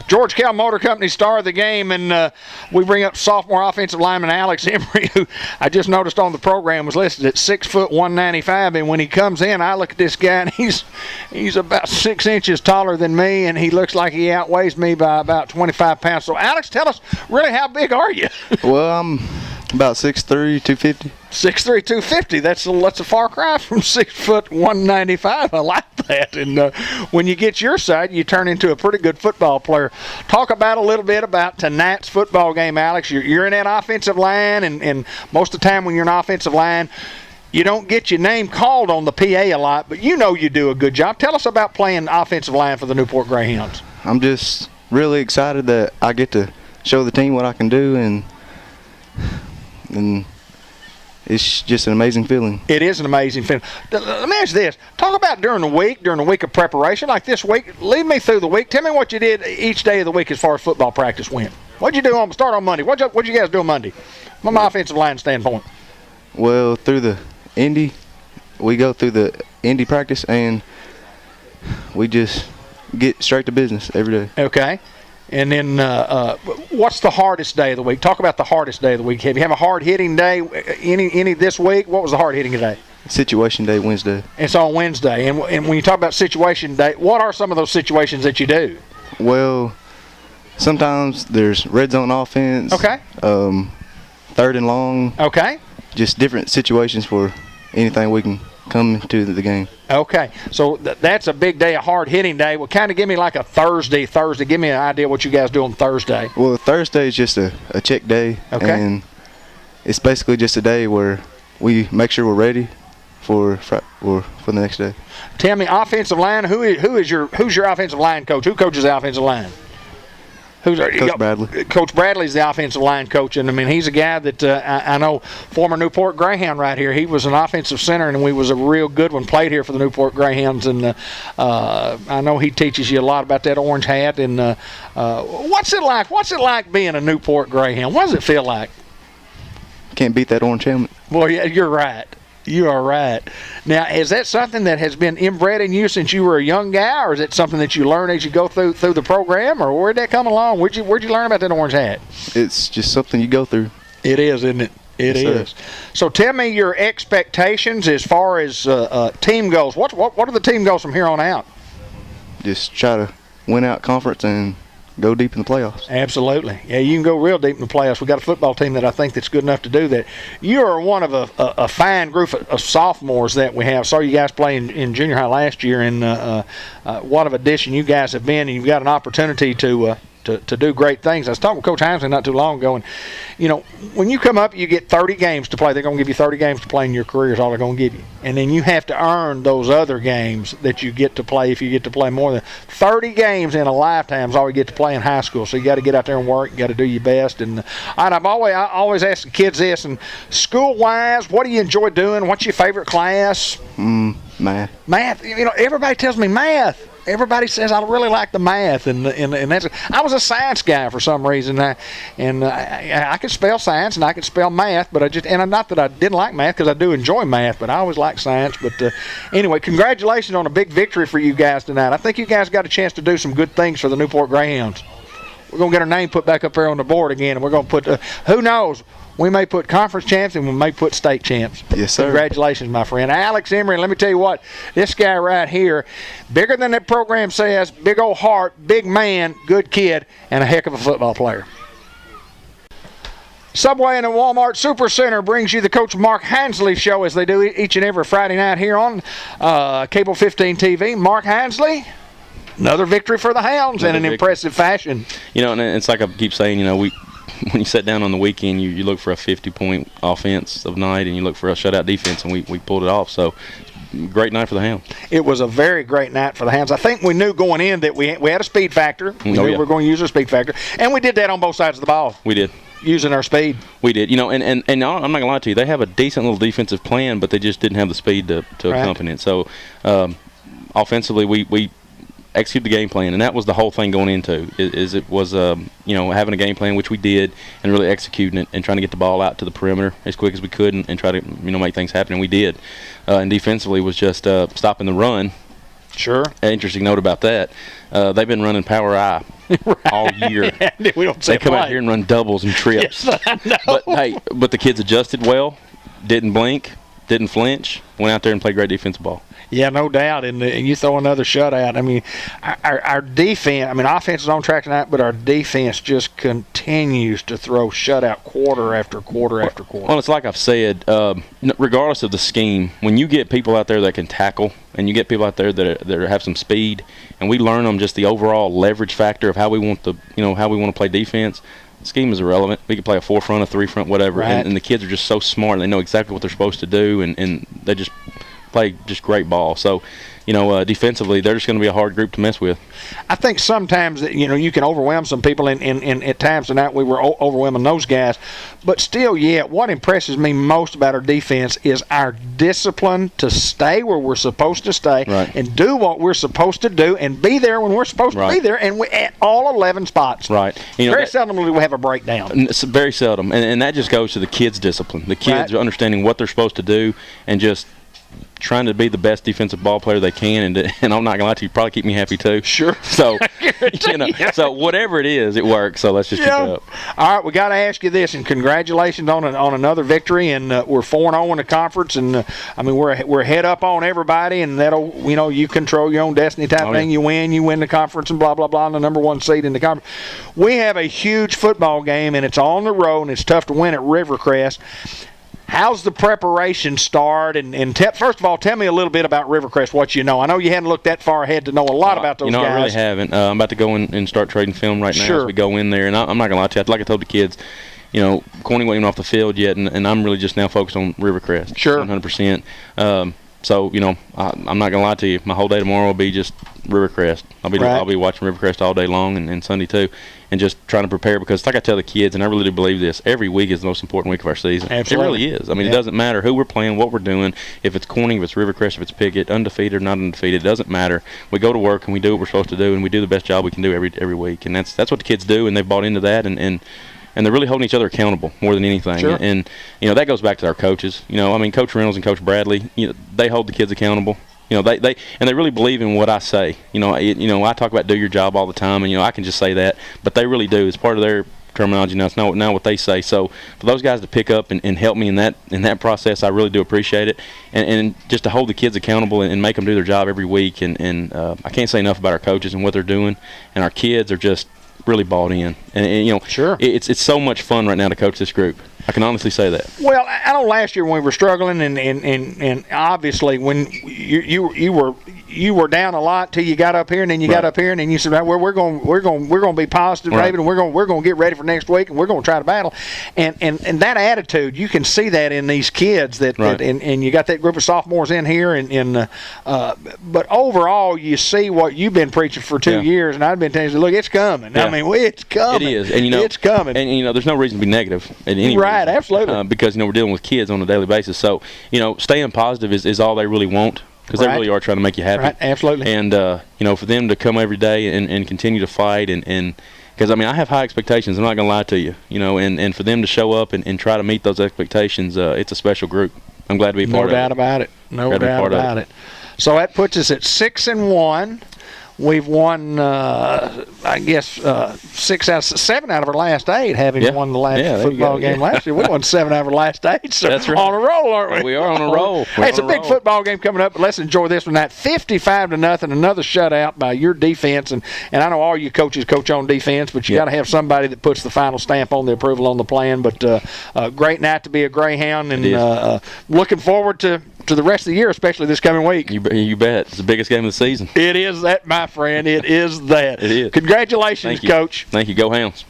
George Kell Motor Company star of the game, and we bring up sophomore offensive lineman Alex Emery, who I just noticed on the program was listed at 6 foot 195, and when he comes in, I look at this guy, and he's about 6 inches taller than me, and he looks like he outweighs me by about 25 pounds. So, Alex, tell us, really, how big are you? Well, I'm about 6'3", 250. 6'3", 250. That's a far cry from 6 foot 195. I like that. And when you get your side, you turn into a pretty good football player. Talk about a little bit about tonight's football game, Alex. You're in that offensive line, and most of the time when you're in offensive line, you don't get your name called on the PA a lot, but you know you do a good job. Tell us about playing offensive line for the Newport Greyhounds. I'm just really excited that I get to show the team what I can do, and it's just an amazing feeling. It is an amazing feeling. Let me ask you this. Talk about during the week of preparation, like this week. Lead me through the week. Tell me what you did each day of the week as far as football practice went. What'd you do start on Monday? What'd you guys do on Monday from an offensive line standpoint? Well, through the Indy, we go through the Indy practice, and we just get straight to business every day. Okay. And then what's the hardest day of the week? Talk about the hardest day of the week. Have you have a hard-hitting day any this week? What was the hard-hitting day? Situation day, Wednesday. It's on Wednesday. And when you talk about situation day, what are some of those situations that you do? Well, sometimes there's red zone offense. Okay. Third and long. Okay. Just different situations for anything we can come into the game. Okay, so that's a big day, a hard-hitting day. Well, kind of give me like a Thursday. Give me an idea what you guys do on Thursday. Well, Thursday is just a check day. Okay. And it's basically just a day where we make sure we're ready for the next day. Tell me, offensive line, who's your offensive line coach? Who coaches the offensive line? Coach Bradley. Coach Bradley's the offensive line coach, and I mean he's a guy that I know, former Newport Greyhound right here. He was an offensive center, and we was a real good one. Played here for the Newport Greyhounds, and I know he teaches you a lot about that orange hat. And what's it like? What's it like being a Newport Greyhound? What does it feel like? Can't beat that orange helmet. Well, yeah, you're right. You are right. Now, is that something that has been inbred in you since you were a young guy, or is it something that you learn as you go through the program, or where'd that come along? Where'd you learn about that orange hat? It's just something you go through. It is, isn't it? It is. So tell me your expectations as far as team goals. What are the team goals from here on out? Just try to win out conference and go deep in the playoffs. Absolutely. Yeah, you can go real deep in the playoffs. We've got a football team that I think that's good enough to do that. You are one of a fine group of sophomores that we have. Saw you guys play in junior high last year, and what of addition you guys have been, and you've got an opportunity to do great things. I was talking with Coach Heinsley not too long ago, and, you know, when you come up, you get 30 games to play. They're going to give you 30 games to play in your career is all they're going to give you. And then you have to earn those other games that you get to play if you get to play more than 30 games in a lifetime is all you get to play in high school. So you got to get out there and work. You got to do your best. And I always ask the kids this, and school-wise, what do you enjoy doing? What's your favorite class? Math. Math. You know, everybody tells me math. Everybody says I really like the math, and that's. I was a science guy for some reason, and I could spell science and I could spell math, but not that I didn't like math because I do enjoy math, but I always liked science. But anyway, congratulations on a big victory for you guys tonight. I think you guys got a chance to do some good things for the Newport Greyhounds. We're gonna get our name put back up there on the board again, and we're gonna put. Who knows? We may put conference champs and we may put state champs. Yes, sir. Congratulations, my friend. Alex Emery, let me tell you what, this guy right here, bigger than that program says, big old heart, big man, good kid, and a heck of a football player. Subway and the Walmart Supercenter brings you the Coach Mark Heinsley Show as they do each and every Friday night here on Cable 15 TV. Mark Heinsley, another victory for the Hounds in an impressive fashion. You know, and it's like I keep saying, you know, when you sit down on the weekend, you look for a 50-point offense of night, and you look for a shutout defense, and we pulled it off. So, great night for the Hounds. It was a very great night for the Hounds. I think we knew going in that we had a speed factor. We knew we were going to use our speed factor, and we did that on both sides of the ball. We did. Using our speed. We did. You know, and I'm not going to lie to you. They have a decent little defensive plan, but they just didn't have the speed to accompany it. So, offensively, we execute the game plan, and that was the whole thing going into it was you know, having a game plan, which we did, and really executing it and trying to get the ball out to the perimeter as quick as we could and try to, you know, make things happen, and we did. And defensively was just stopping the run Sure. An interesting note about that, they've been running Power I all year. We don't They come out here and run doubles and trips. Yes, I know. But the kids adjusted well, didn't blink, didn't flinch, went out there and played great defensive ball. Yeah, no doubt. And you throw another shutout. I mean, our defense, I mean, offense is on track tonight, but our defense just continues to throw shutout quarter after quarter after quarter. Well, it's like I've said, regardless of the scheme, when you get people out there that can tackle and you get people out there that have some speed, and we learn them just the overall leverage factor of how we want to play defense, the scheme is irrelevant. We can play a 4-front, a 3-front, whatever. Right. And the kids are just so smart. They know exactly what they're supposed to do, and they just play just great ball. So, defensively, they're just going to be a hard group to mess with. I think sometimes that, you can overwhelm some people, and at times tonight we were overwhelming those guys. But still, what impresses me most about our defense is our discipline to stay where we're supposed to stay, right, and do what we're supposed to do and be there when we're supposed to be there, and we at all 11 spots. Right. Very seldom do we have a breakdown. It's very seldom. And that just goes to the kids' discipline. The kids are understanding what they're supposed to do and just trying to be the best defensive ball player they can, and I'm not gonna lie to you, probably keep me happy too. Sure. So so whatever it is, it works. So let's just keep it up. All right, we got to ask you this, and congratulations on another victory, and we're 4-0 in the conference, and I mean we're head up on everybody, and that'll you control your own destiny type thing. Yeah. You win the conference, and blah blah blah, and the number 1 seed in the conference. We have a huge football game, and it's on the road, and it's tough to win at Rivercrest. How's the preparation start? And first of all, tell me a little bit about Rivercrest, what you know. I know you hadn't looked that far ahead to know a lot about those guys. I really haven't. I'm about to go in and start trading film right now as we go in there. And I'm not going to lie to you. Like I told the kids, Corning wasn't even off the field yet, and I'm really just now focused on Rivercrest. Sure. 100%. So, I'm not going to lie to you. My whole day tomorrow will be just Rivercrest. I'll be watching Rivercrest all day long and Sunday too, and just trying to prepare, because like I tell the kids, and I really do believe this, every week is the most important week of our season. Absolutely. It really is. I mean, it doesn't matter who we're playing, what we're doing, if it's Corning, if it's Rivercrest, if it's Pickett, undefeated or not undefeated, it doesn't matter. We go to work and we do what we're supposed to do, and we do the best job we can do every week, and that's what the kids do, and they've bought into that, and they're really holding each other accountable more than anything. Sure. And that goes back to our coaches. Coach Reynolds and Coach Bradley, they hold the kids accountable. They really believe in what I say. I talk about do your job all the time, and I can just say that, but they really do. It's part of their terminology now. It's not what they say. So for those guys to pick up and help me in that process, I really do appreciate it. And just to hold the kids accountable and make them do their job every week. And I can't say enough about our coaches and what they're doing. And our kids are just really bought in. And sure, it's so much fun right now to coach this group. I can honestly say that. Well, I know last year when we were struggling, and obviously when you were down a lot till you got up here, and then you got up here, and then you said, well, we're going to be positive, David, and we're going to get ready for next week, and we're going to try to battle, and that attitude, you can see that in these kids and you got that group of sophomores in here, but overall you see what you've been preaching for 2 years, and I've been telling you, look, it's coming. I mean, it's coming. It is, and it's coming, and there's no reason to be negative at any right. Absolutely. Because we're dealing with kids on a daily basis, so staying positive is all they really want, because they really are trying to make you happy. Right, absolutely. And for them to come every day and continue to fight, and because I have high expectations. I'm not gonna lie to you, and for them to show up and try to meet those expectations, it's a special group. I'm glad to be part of it. No doubt about it. No doubt about it. So that puts us at 6-1. We've won, 7 out of our last 8, having won the last football game last year. We won 7 out of our last 8, so that's right. On a roll, aren't we? We are on a roll. Hey, it's a big football game coming up, but let's enjoy this one. That 55-0, another shutout by your defense, and I know all you coaches coach on defense, but you got to have somebody that puts the final stamp on the approval on the plan. But great night to be a Greyhound, and looking forward to the rest of the year, especially this coming week. You bet. It's the biggest game of the season. It is that, my friend. It is that. It is. Congratulations, Thank you. Coach. Thank you. Go Hounds.